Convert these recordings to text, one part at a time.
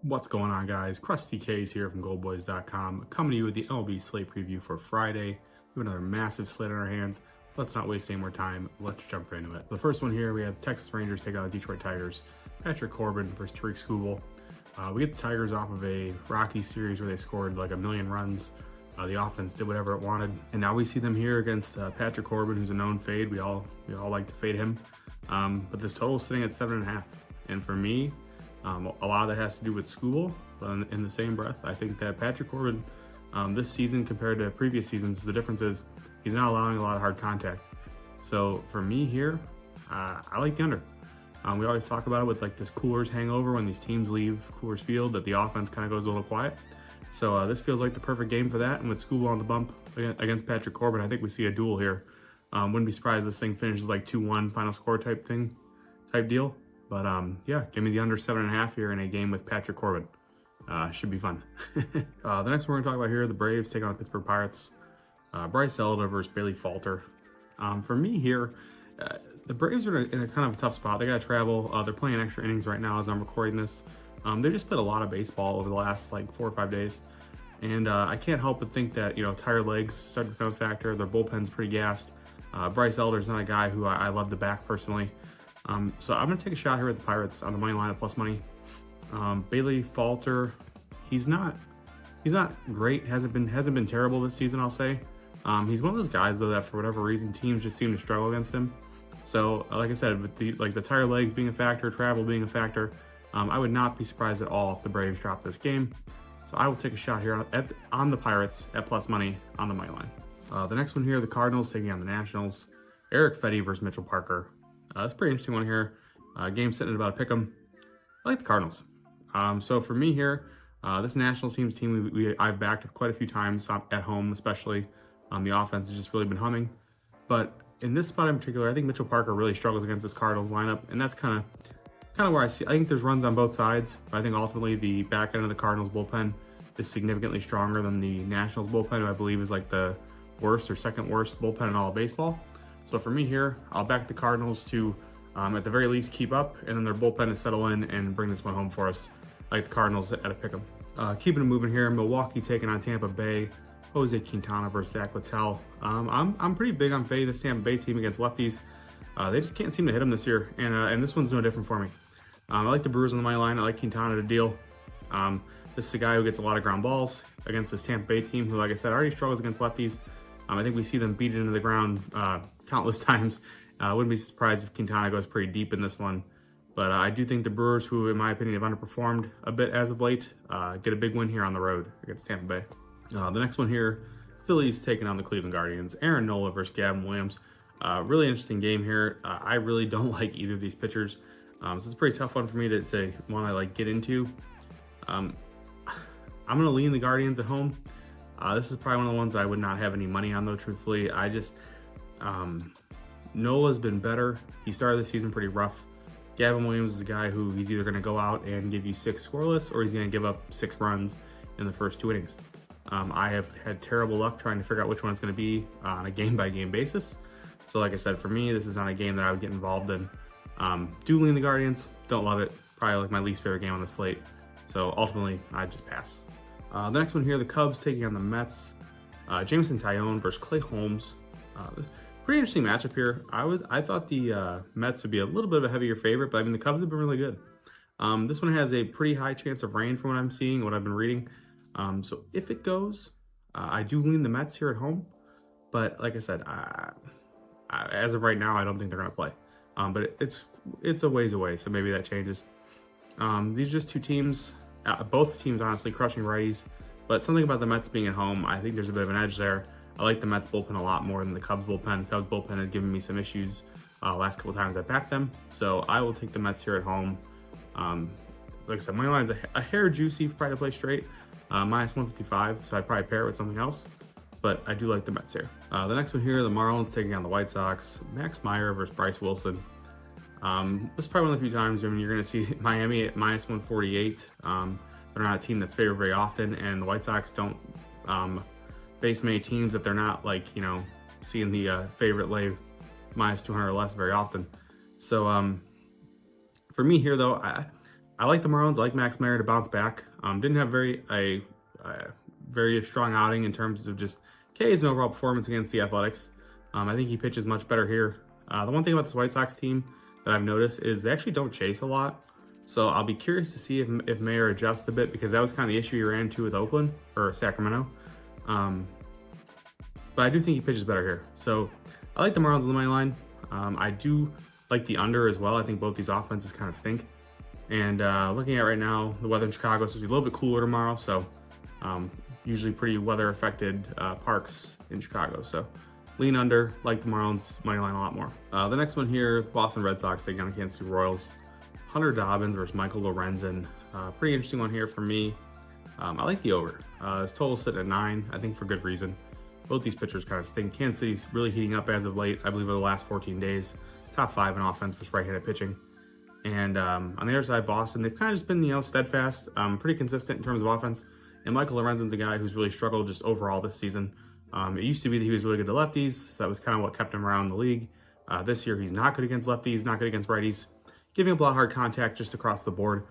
What's going on, guys? CrustyKs here from GoldBoys.com, coming to you with the MLB slate preview for Friday. We have another massive slate on our hands. Let's not waste any more time. Let's jump right into it. The first one here, we have Texas Rangers take on the Detroit Tigers. Patrick Corbin versus Tariq Skubal. We get the Tigers off of a Rockies series where they scored like a million runs. The offense did whatever it wanted, and now we see them here against Patrick Corbin, who's a known fade. We all like to fade him, but this total is sitting at 7.5, and for me, a lot of that has to do with Skubal, but in the same breath, I think that Patrick Corbin, this season compared to previous seasons, the difference is he's not allowing a lot of hard contact. So for me here, I like the under. We always talk about it with like this Coolers hangover when these teams leave Coolers Field, that the offense kind of goes a little quiet. So this feels like the perfect game for that. And with Skubal on the bump against Patrick Corbin, I think we see a duel here. Wouldn't be surprised if this thing finishes like 2-1 final score type deal. But yeah, give me the under 7.5 here in a game with Patrick Corbin. Should be fun. The next one we're gonna talk about here, the Braves take on the Pittsburgh Pirates. Bryce Elder versus Bailey Falter. For me here, the Braves are in a kind of a tough spot. They gotta travel. They're playing extra innings right now as I'm recording this. They just played a lot of baseball over the last like 4 or 5 days. And I can't help but think that, tired legs start to become a factor. Their bullpen's pretty gassed. Bryce Elder's not a guy who I love to back personally. So I'm going to take a shot here with the Pirates on the money line at plus money. Bailey Falter, he's not great. Hasn't been terrible this season, I'll say. He's one of those guys though that for whatever reason teams just seem to struggle against him. So like I said, with the tired legs being a factor, travel being a factor, I would not be surprised at all if the Braves drop this game. So I will take a shot here on the Pirates at plus money on the money line. The next one here, the Cardinals taking on the Nationals. Eric Fetty versus Mitchell Parker. That's a pretty interesting one here. Game sitting at about a pick'em. I like the Cardinals. So for me here, this Nationals team I've backed quite a few times at home, especially. The offense has just really been humming. But in this spot in particular, I think Mitchell Parker really struggles against this Cardinals lineup, and that's kind of where I think there's runs on both sides. But I think ultimately the back end of the Cardinals bullpen is significantly stronger than the Nationals bullpen, who I believe is like the worst or second worst bullpen in all of baseball. So for me here, I'll back the Cardinals to, at the very least, keep up, and then their bullpen to settle in and bring this one home for us. I like the Cardinals at a pick'em. Keeping it moving here, Milwaukee taking on Tampa Bay. Jose Quintana versus Zach Littell. I'm pretty big on fading this Tampa Bay team against lefties. They just can't seem to hit them this year, and this one's no different for me. I like the Brewers on the money line. I like Quintana to deal. This is a guy who gets a lot of ground balls against this Tampa Bay team, who, like I said, already struggles against lefties. I think we see them beat it into the ground countless times. I wouldn't be surprised if Quintana goes pretty deep in this one. But I do think the Brewers, who in my opinion have underperformed a bit as of late, get a big win here on the road against Tampa Bay. The next one here, Phillies taking on the Cleveland Guardians. Aaron Nola versus Gavin Williams. Really interesting game here. I really don't like either of these pitchers. So it's a pretty tough one for me to want to get into. I'm going to lean the Guardians at home. This is probably one of the ones I would not have any money on, though, truthfully. Nola's been better. He started the season pretty rough. Gavin Williams is a guy who he's either going to go out and give you 6 scoreless, or he's going to give up 6 runs in the first 2 innings. I have had terrible luck trying to figure out which one it's going to be on a game-by-game basis. So like I said, for me, this is not a game that I would get involved in. Do lean the Guardians. Don't love it. Probably like my least favorite game on the slate. So ultimately, I just pass. The next one here, the Cubs taking on the Mets. Jameson Taillon versus Clay Holmes. Pretty interesting matchup here. I thought the Mets would be a little bit of a heavier favorite, but I mean the Cubs have been really good. This one has a pretty high chance of rain from what I'm seeing, what I've been reading. So if it goes, I do lean the Mets here at home. But like I said, as of right now, I don't think they're going to play. But it's a ways away, so maybe that changes. These are just two teams. Both teams honestly crushing righties, but something about the Mets being at home, I think there's a bit of an edge there. I like the Mets bullpen a lot more than the Cubs bullpen. The Cubs bullpen has given me some issues last couple times I backed them, so I will take the Mets here at home. Like I said, my line's a hair juicy for probably to play straight, minus 155, so I'd probably pair it with something else, but I do like the Mets here. The next one here, the Marlins taking on the White Sox. Max Meyer versus Bryce Wilson. This is probably one of the few times you're going to see Miami at minus 148. They're not a team that's favored very often, and the White Sox don't face many teams that they're not seeing the favorite lay minus 200 or less very often. So for me here though, I like the Marlins. I like Max Meyer to bounce back. Didn't have a very strong outing in terms of just K's and overall performance against the Athletics. I think he pitches much better here. The one thing about this White Sox team that I've noticed is they actually don't chase a lot. So I'll be curious to see if Mayer adjusts a bit, because that was kind of the issue he ran into with Oakland or Sacramento. But I do think he pitches better here. So I like the Marlins on the money line. I do like the under as well. I think both these offenses kind of stink. And looking at right now, the weather in Chicago is supposed to be a little bit cooler tomorrow. So usually pretty weather affected parks in Chicago. So lean under, like the Marlins money line a lot more. The next one here, Boston Red Sox taking on the Kansas City Royals. Hunter Dobbins versus Michael Lorenzen. Pretty interesting one here for me. I like the over. His total sitting at 9, I think for good reason. Both these pitchers kind of stink. Kansas City's really heating up as of late, I believe over the last 14 days. Top 5 in offense versus right-handed pitching. And on the other side, Boston, they've kind of just been, steadfast, pretty consistent in terms of offense. And Michael Lorenzen's a guy who's really struggled just overall this season. It used to be that he was really good to lefties. So that was kind of what kept him around the league. This year, he's not good against lefties, not good against righties, giving up a lot of hard contact just across the board.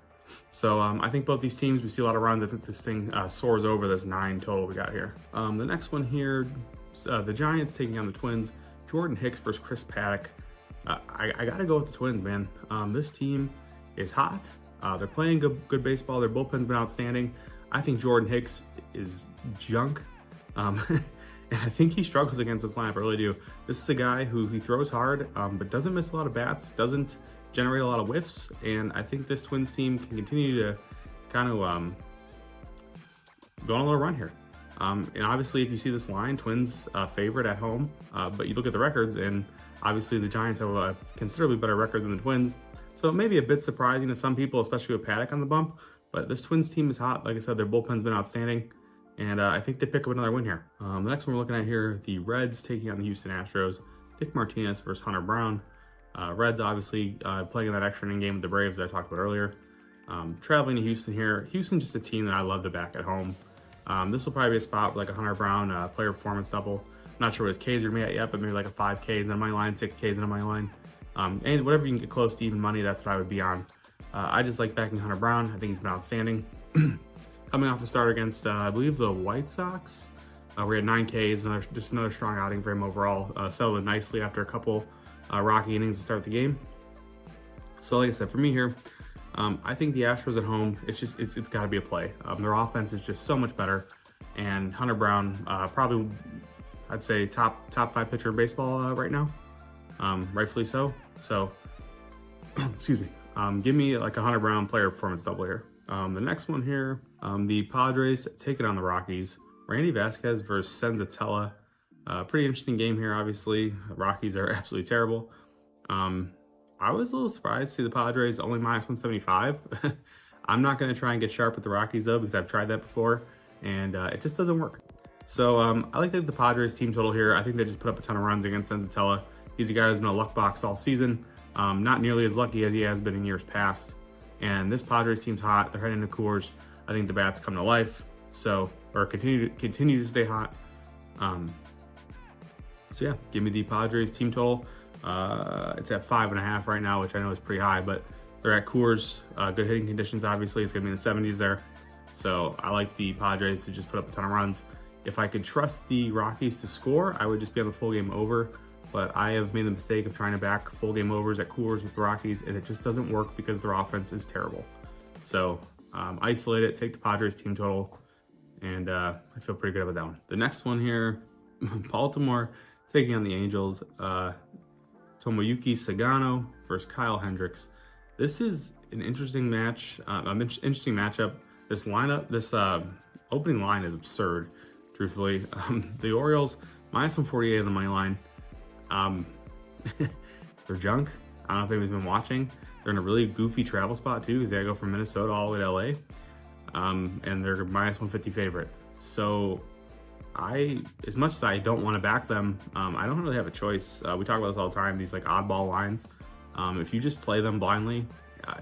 So I think both these teams, we see a lot of runs. I think this thing soars over this 9 total we got here. The next one here, the Giants taking on the Twins. Jordan Hicks versus Chris Paddock. I got to go with the Twins, man. This team is hot. They're playing good baseball. Their bullpen's been outstanding. I think Jordan Hicks is junk. And I think he struggles against this lineup. I really do. This is a guy who he throws hard, but doesn't miss a lot of bats, doesn't generate a lot of whiffs, and I think this Twins team can continue to kind of go on a little run here. And obviously, if you see this line, Twins favorite at home, but you look at the records, and obviously the Giants have a considerably better record than the Twins, so it may be a bit surprising to some people, especially with Paddock on the bump, but this Twins team is hot. Like I said, their bullpen's been outstanding, and I think they pick up another win here. The next one we're looking at here, the Reds taking on the Houston Astros. Dick Martinez versus Hunter Brown. Reds obviously playing in that extra inning game with the Braves that I talked about earlier. Traveling to Houston here. Houston's just a team that I love to back at home. This will probably be a spot with like a Hunter Brown player performance double. Not sure what his Ks are going to be at yet, but maybe like a 5 Ks on my line, 6 Ks on my line. And whatever you can get close to even money, that's what I would be on. I just like backing Hunter Brown. I think he's been outstanding. Coming off a start against, I believe, the White Sox. We had 9 Ks, just another strong outing for him overall. Settled in nicely after a couple rocky innings to start the game. So like I said, for me here, I think the Astros at home, it's got to be a play. Their offense is just so much better, and Hunter Brown probably, I'd say top 5 pitcher in baseball right now, rightfully so. So excuse me, give me like a Hunter Brown player performance double here. The next one here, the Padres taking on the Rockies. Randy Vasquez versus Senzatella. Pretty interesting game here, obviously. The Rockies are absolutely terrible. I was a little surprised to see the Padres only minus 175. I'm not going to try and get sharp with the Rockies, though, because I've tried that before, and it just doesn't work. So I like the Padres team total here. I think they just put up a ton of runs against Senzatella. He's a guy who's been a luck box all season. Not nearly as lucky as he has been in years past. And this Padres team's hot. They're heading into Coors. I think the bats come to life. So, or continue to stay hot. So yeah, give me the Padres team total. It's at 5.5 right now, which I know is pretty high, but they're at Coors. Good hitting conditions, obviously. It's going to be in the 70s there. So I like the Padres to just put up a ton of runs. If I could trust the Rockies to score, I would just be on the full game over. But I have made the mistake of trying to back full game overs at Coors with the Rockies, and it just doesn't work because their offense is terrible. So isolate it, take the Padres team total, and I feel pretty good about that one. The next one here, Baltimore taking on the Angels. Tomoyuki Sagano versus Kyle Hendricks. This is an interesting match, interesting matchup. This lineup, this opening line is absurd, truthfully. The Orioles, minus 148 on the money line. They're junk. I don't know if anybody's been watching. They're in a really goofy travel spot, too, because they gotta go from Minnesota all the way to LA. And they're minus 150 favorite. So as much as I don't want to back them, I don't really have a choice. We talk about this all the time, these like oddball lines. If you just play them blindly,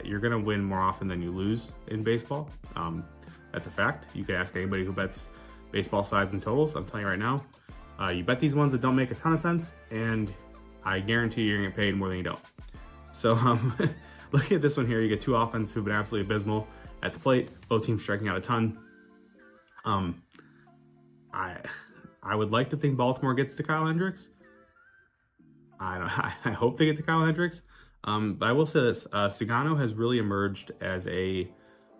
you're going to win more often than you lose in baseball. That's a fact. You can ask anybody who bets baseball sides and totals. I'm telling you right now, you bet these ones that don't make a ton of sense, and I guarantee you're going to get paid more than you don't. So Looking at this one here, you get two offenses who've been absolutely abysmal at the plate. Both teams striking out a ton. I would like to think Baltimore gets to Kyle Hendricks. I hope they get to Kyle Hendricks. But I will say this: Sagano has really emerged as a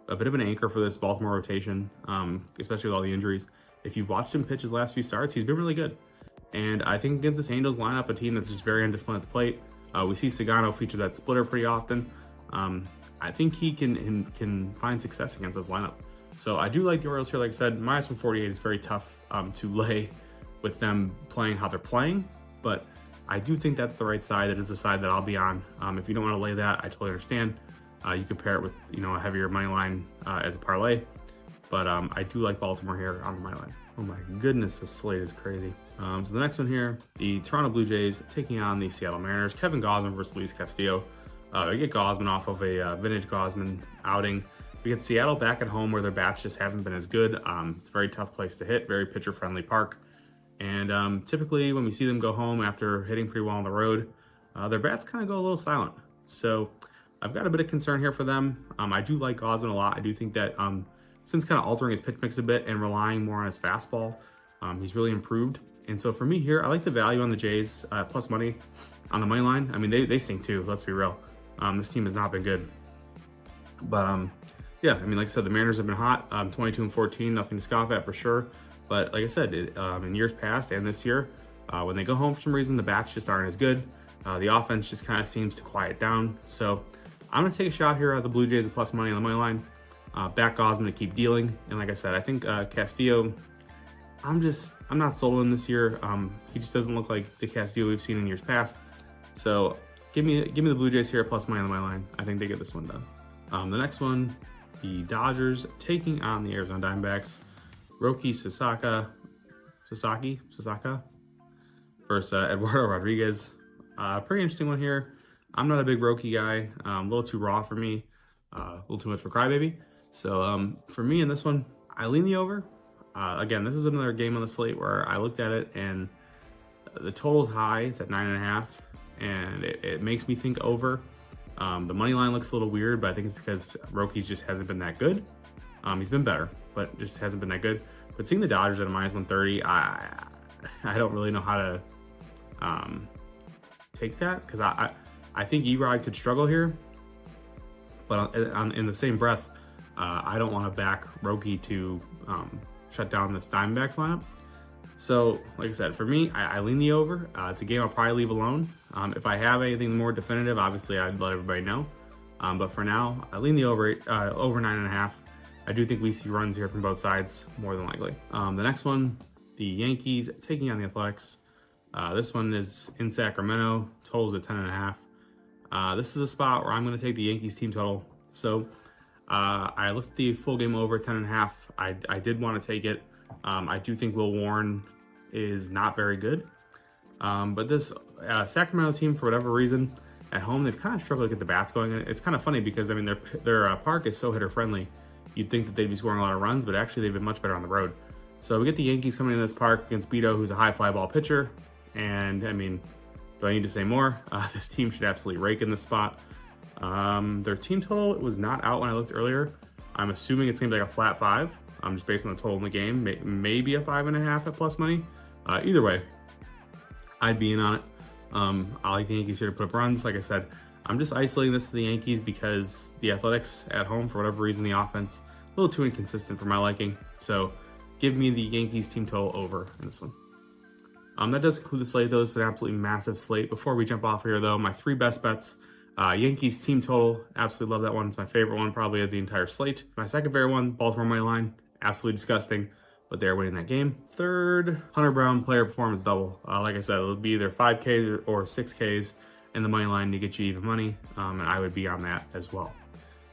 bit of an anchor for this Baltimore rotation, especially with all the injuries. If you've watched him pitch his last few starts, he's been really good. And I think against this Angels lineup, a team that's just very undisciplined at the plate, we see Sagano feature that splitter pretty often. I think he can find success against this lineup. So I do like the Orioles here. Like I said, minus 148 is very tough to lay with them playing how they're playing, but I do think that's the right side. That is the side that I'll be on. If you don't want to lay that, I totally understand. You can pair it with a heavier money line as a parlay, but I do like Baltimore here on the money line. Oh my goodness, this slate is crazy. So the next one here, the Toronto Blue Jays taking on the Seattle Mariners. Kevin Gausman versus Luis Castillo. I get Gausman off of a vintage Gausman outing. We get Seattle back at home where their bats just haven't been as good. It's a very tough place to hit, very pitcher-friendly park. And typically when we see them go home after hitting pretty well on the road, their bats kind of go a little silent. So I've got a bit of concern here for them. I do like Gausman a lot. I do think that since kind of altering his pitch mix a bit and relying more on his fastball, he's really improved. And so for me here, I like the value on the Jays, plus money on the money line. I mean, they stink too, let's be real. This team has not been good. But yeah, I mean, like I said, the Mariners have been hot, 22-14, nothing to scoff at for sure. But like I said, in years past and this year, when they go home for some reason, the bats just aren't as good. The offense just kind of seems to quiet down. So I'm going to take a shot here at the Blue Jays with plus money on the money line. Back Gausman to keep dealing. And like I said, I think Castillo, I'm not sold on this year. He just doesn't look like the Castillo we've seen in years past. So give me the Blue Jays here at plus money on the money line. I think they get this one done. The next one, the Dodgers taking on the Arizona Diamondbacks. Roki Sasaka versus Eduardo Rodriguez. Pretty interesting one here. I'm not a big Roki guy. A little too raw for me. A little too much for Crybaby. So for me in this one, I lean the over. Again, this is another game on the slate where I looked at it and the total is high. It's at 9.5, and it makes me think over. The money line looks a little weird, but I think it's because Roki just hasn't been that good. He's been better, but just hasn't been that good. But seeing the Dodgers at a minus 130, I don't really know how to take that, because I think Erod could struggle here. But in the same breath, I don't want to back Roki to shut down this Diamondbacks lineup. So, like I said, for me, I lean the over. It's a game I'll probably leave alone. If I have anything more definitive, obviously I'd let everybody know. But for now, I lean the over 9.5. I do think we see runs here from both sides, more than likely. The next one, the Yankees taking on the Athletics. This one is in Sacramento. Total's at 10.5. This is a spot where I'm going to take the Yankees team total. So I looked at the full game over 10.5. I did want to take it. I do think Will Warren is not very good. But this Sacramento team, for whatever reason, at home, they've kind of struggled to get the bats going. It's kind of funny because, I mean, their park is so hitter-friendly. You'd think that they'd be scoring a lot of runs, but actually they've been much better on the road. So we get the Yankees coming into this park against Beto, who's a high fly ball pitcher. And, I mean, do I need to say more? This team should absolutely rake in this spot. Their team total was not out when I looked earlier. I'm assuming it's going to be like a flat 5. Just based on the total in the game. Maybe a 5.5 at plus money. Either way, I'd be in on it. I like the Yankees here to put up runs. Like I said, I'm just isolating this to the Yankees because the Athletics at home, for whatever reason, the offense a little too inconsistent for my liking. So give me the Yankees team total over in this one. That does conclude the slate, though. It's an absolutely massive slate. Before we jump off here, though, my 3 best bets. Yankees team total, absolutely love that one. It's my favorite one probably of the entire slate. My second favorite one, Baltimore money line, absolutely disgusting, but they're winning that game. Third, Hunter Brown player performance double. Like I said, it'll be either 5Ks or 6Ks in the money line to get you even money, and I would be on that as well.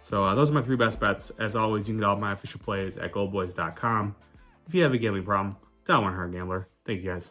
So those are my 3 best bets. As always, you can get all my official plays at GoldBoys.com. If you have a gambling problem, don't want to hurt a gambler. Thank you guys.